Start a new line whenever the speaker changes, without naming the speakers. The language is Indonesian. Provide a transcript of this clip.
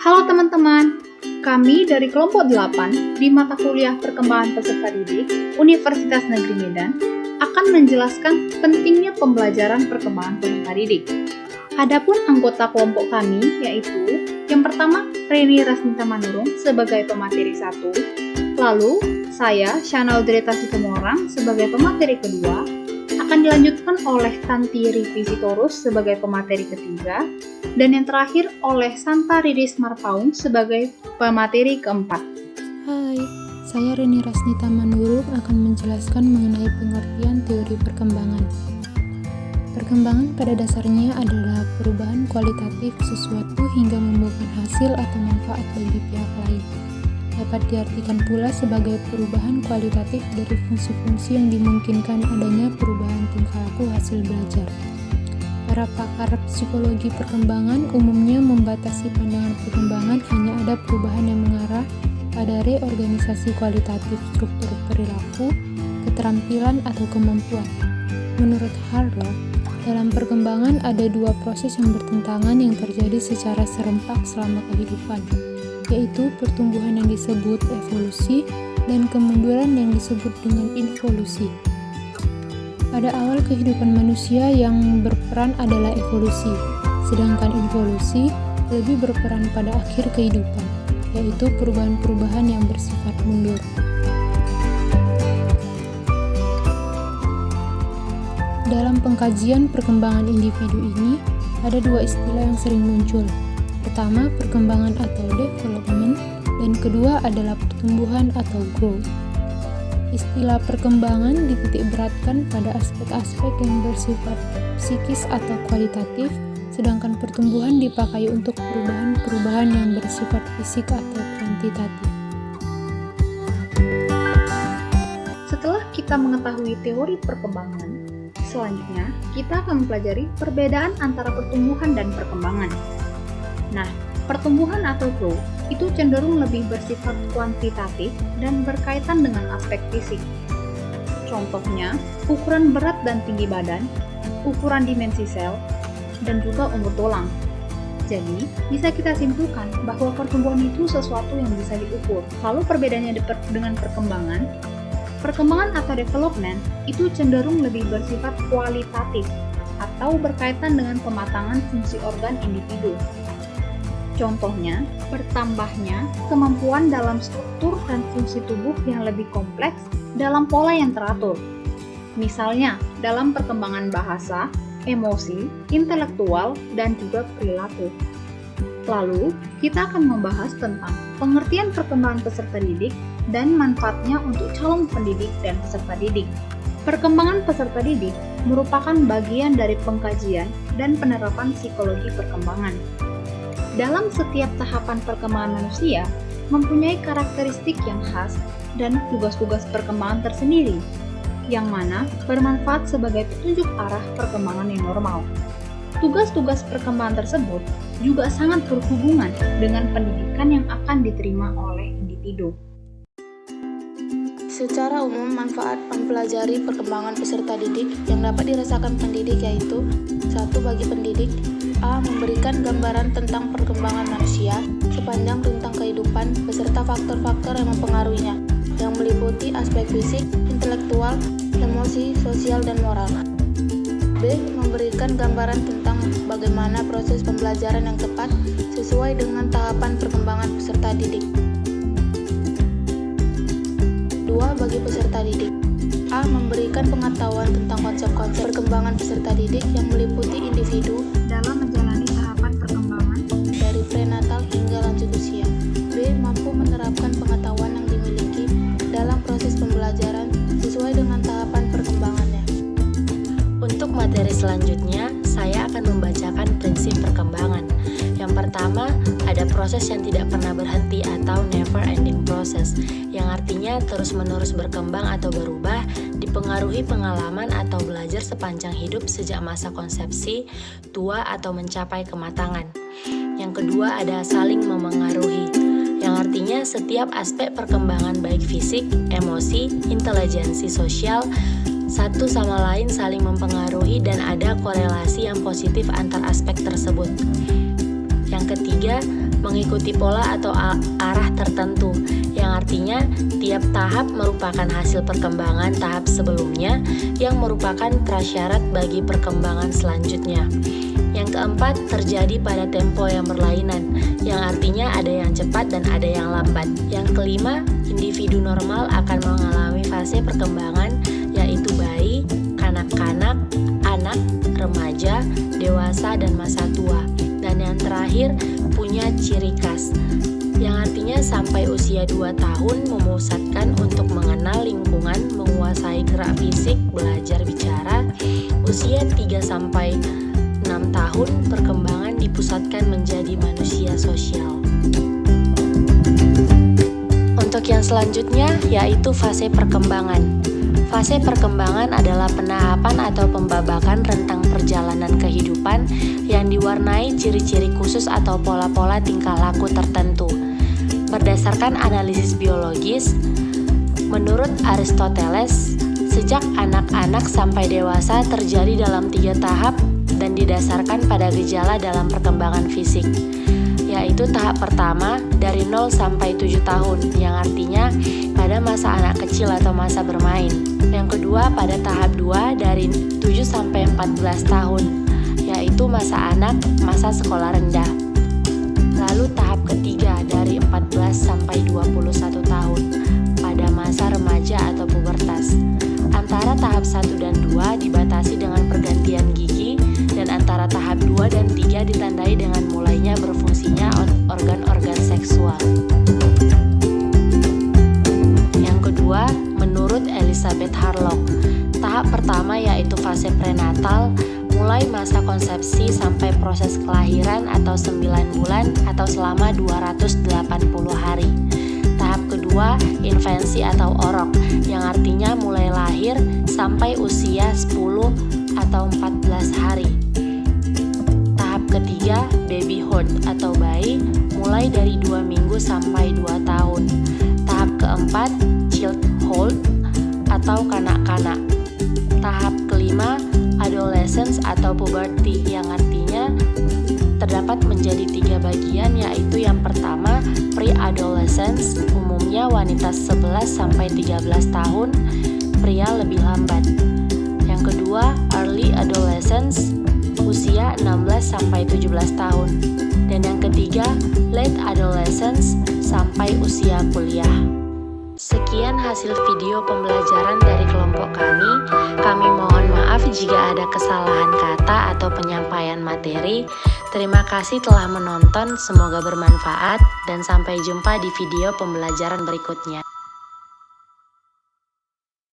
Halo teman-teman, kami dari kelompok 8 di mata kuliah Perkembangan Peserta Didik Universitas Negeri Medan akan menjelaskan pentingnya pembelajaran perkembangan peserta didik. Adapun anggota kelompok kami yaitu yang pertama Reni Rasnita Manurung sebagai pemateri 1, lalu saya Syana Audreta Situmorang sebagai pemateri kedua, akan dilanjutkan oleh Tanti Rivi Sitorus sebagai pemateri ketiga, dan yang terakhir oleh Santa Riris Marpaung sebagai pemateri keempat.
Hai, saya Reni Rasnita Manurung akan menjelaskan mengenai pengertian teori perkembangan. Perkembangan pada dasarnya adalah perubahan kualitatif sesuatu hingga membuahkan hasil atau manfaat bagi pihak lain. Dapat diartikan pula sebagai perubahan kualitatif dari fungsi-fungsi yang dimungkinkan adanya perubahan tingkah laku hasil belajar. Para pakar psikologi perkembangan umumnya membatasi pandangan perkembangan hanya ada perubahan yang mengarah pada reorganisasi kualitatif struktur perilaku, keterampilan, atau kemampuan. Menurut Harlow, dalam perkembangan ada dua proses yang bertentangan yang terjadi secara serempak selama kehidupan, yaitu pertumbuhan yang disebut evolusi dan kemunduran yang disebut dengan involusi. Pada awal kehidupan manusia yang berperan adalah evolusi, sedangkan involusi lebih berperan pada akhir kehidupan, yaitu perubahan-perubahan yang bersifat mundur. Dalam pengkajian perkembangan individu ini, ada dua istilah yang sering muncul. Pertama, perkembangan atau development, dan kedua adalah pertumbuhan atau growth. Istilah perkembangan dititik beratkan pada aspek-aspek yang bersifat psikis atau kualitatif, sedangkan pertumbuhan dipakai untuk perubahan-perubahan yang bersifat fisik atau kuantitatif.
Setelah kita mengetahui teori perkembangan, selanjutnya kita akan mempelajari perbedaan antara pertumbuhan dan perkembangan. Nah, pertumbuhan atau growth itu cenderung lebih bersifat kuantitatif dan berkaitan dengan aspek fisik. Contohnya, ukuran berat dan tinggi badan, ukuran dimensi sel, dan juga umur tulang. Jadi, bisa kita simpulkan bahwa pertumbuhan itu sesuatu yang bisa diukur. Lalu perbedaannya dengan perkembangan atau development itu cenderung lebih bersifat kualitatif atau berkaitan dengan pematangan fungsi organ individu. Contohnya, bertambahnya kemampuan dalam struktur dan fungsi tubuh yang lebih kompleks dalam pola yang teratur. Misalnya, dalam perkembangan bahasa, emosi, intelektual, dan juga perilaku. Lalu, kita akan membahas tentang pengertian perkembangan peserta didik dan manfaatnya untuk calon pendidik dan peserta didik. Perkembangan peserta didik merupakan bagian dari pengkajian dan penerapan psikologi perkembangan. Dalam setiap tahapan perkembangan manusia, mempunyai karakteristik yang khas dan tugas-tugas perkembangan tersendiri, yang mana bermanfaat sebagai petunjuk arah perkembangan yang normal. Tugas-tugas perkembangan tersebut juga sangat berhubungan dengan pendidikan yang akan diterima oleh individu.
Secara umum, manfaat mempelajari perkembangan peserta didik yang dapat dirasakan pendidik yaitu: 1. Bagi pendidik, A. Memberikan gambaran tentang perkembangan manusia sepanjang rentang kehidupan beserta faktor-faktor yang mempengaruhinya, yang meliputi aspek fisik, intelektual, emosi, sosial, dan moral. B. Memberikan gambaran tentang bagaimana proses pembelajaran yang tepat sesuai dengan tahapan perkembangan peserta didik. 2. Bagi peserta didik, A. Memberikan pengetahuan tentang konsep-konsep perkembangan peserta didik yang meliputi individu
Dalam menjalani tahapan perkembangan
dari prenatal hingga lanjut usia. B. Mampu menerapkan pengetahuan yang dimiliki dalam proses pembelajaran sesuai dengan tahapan perkembangannya.
Untuk materi selanjutnya, saya akan membacakan prinsip perkembangan. Yang pertama, ada proses yang tidak pernah berhenti atau never ending process, yang artinya terus-menerus berkembang atau berubah, dipengaruhi pengalaman atau belajar sepanjang hidup sejak masa konsepsi, tua atau mencapai kematangan. Yang kedua, ada saling memengaruhi, yang artinya setiap aspek perkembangan baik fisik, emosi, intelijensi sosial, satu sama lain saling mempengaruhi dan ada korelasi yang positif antar aspek tersebut. Yang ketiga, mengikuti pola atau arah tertentu, yang artinya tiap tahap merupakan hasil perkembangan tahap sebelumnya yang merupakan prasyarat bagi perkembangan selanjutnya. Yang keempat, terjadi pada tempo yang berlainan, yang artinya ada yang cepat dan ada yang lambat. Yang kelima, individu normal akan mengalami fase perkembangan, yaitu bayi, kanak-kanak, anak, remaja, dewasa, dan masa tua. Dan yang terakhir, punya ciri khas, yang artinya sampai usia 2 tahun memusatkan untuk mengenal lingkungan, menguasai gerak fisik, belajar bicara. Usia 3-6 tahun perkembangan dipusatkan menjadi manusia sosial. Untuk yang selanjutnya yaitu fase perkembangan. Fase perkembangan adalah penahapan atau pembabakan rentang perjalanan kehidupan yang diwarnai ciri-ciri khusus atau pola-pola tingkah laku tertentu. Berdasarkan analisis biologis, menurut Aristoteles, sejak anak-anak sampai dewasa terjadi dalam 3 tahap dan didasarkan pada gejala dalam perkembangan fisik, yaitu tahap pertama dari 0 sampai 7 tahun, yang artinya pada masa anak kecil atau masa bermain. Yang kedua pada tahap 2 dari 7 sampai 14 tahun, yaitu masa anak, masa sekolah rendah. Lalu tahap ketiga dari 14 sampai 21 tahun, pada masa remaja atau pubertas. Antara tahap 1 dan 2 dibatasi dengan pergantian gigi, dan antara tahap 2 dan 3 ditandai dengan mulainya berfungsinya organ-organ seksual. Yang kedua, menurut Elizabeth Harlock, tahap pertama yaitu fase prenatal, mulai masa konsepsi sampai proses kelahiran atau 9 bulan atau selama 280 hari. Tahap kedua, infansi atau orok, yang artinya mulai lahir sampai usia 10 atau 14 hari. Tahap ketiga, babyhood atau bayi, mulai dari 2 minggu sampai 2 tahun. Tahap keempat, childhood atau kanak-kanak. Tahap kelima, adolescence atau puberty, yang artinya terdapat menjadi 3 bagian, yaitu yang pertama, pre-adolescence, umumnya wanita 11 sampai 13 tahun, pria lebih lambat. Yang kedua, early adolescence, usia 16 sampai 17 tahun. Dan yang ketiga, late adolescence sampai usia kuliah. Sekian hasil video pembelajaran dari kelompok kami. Kami mohon maaf jika ada kesalahan kata atau penyampaian materi. Terima kasih telah menonton, semoga bermanfaat dan sampai jumpa di video pembelajaran berikutnya.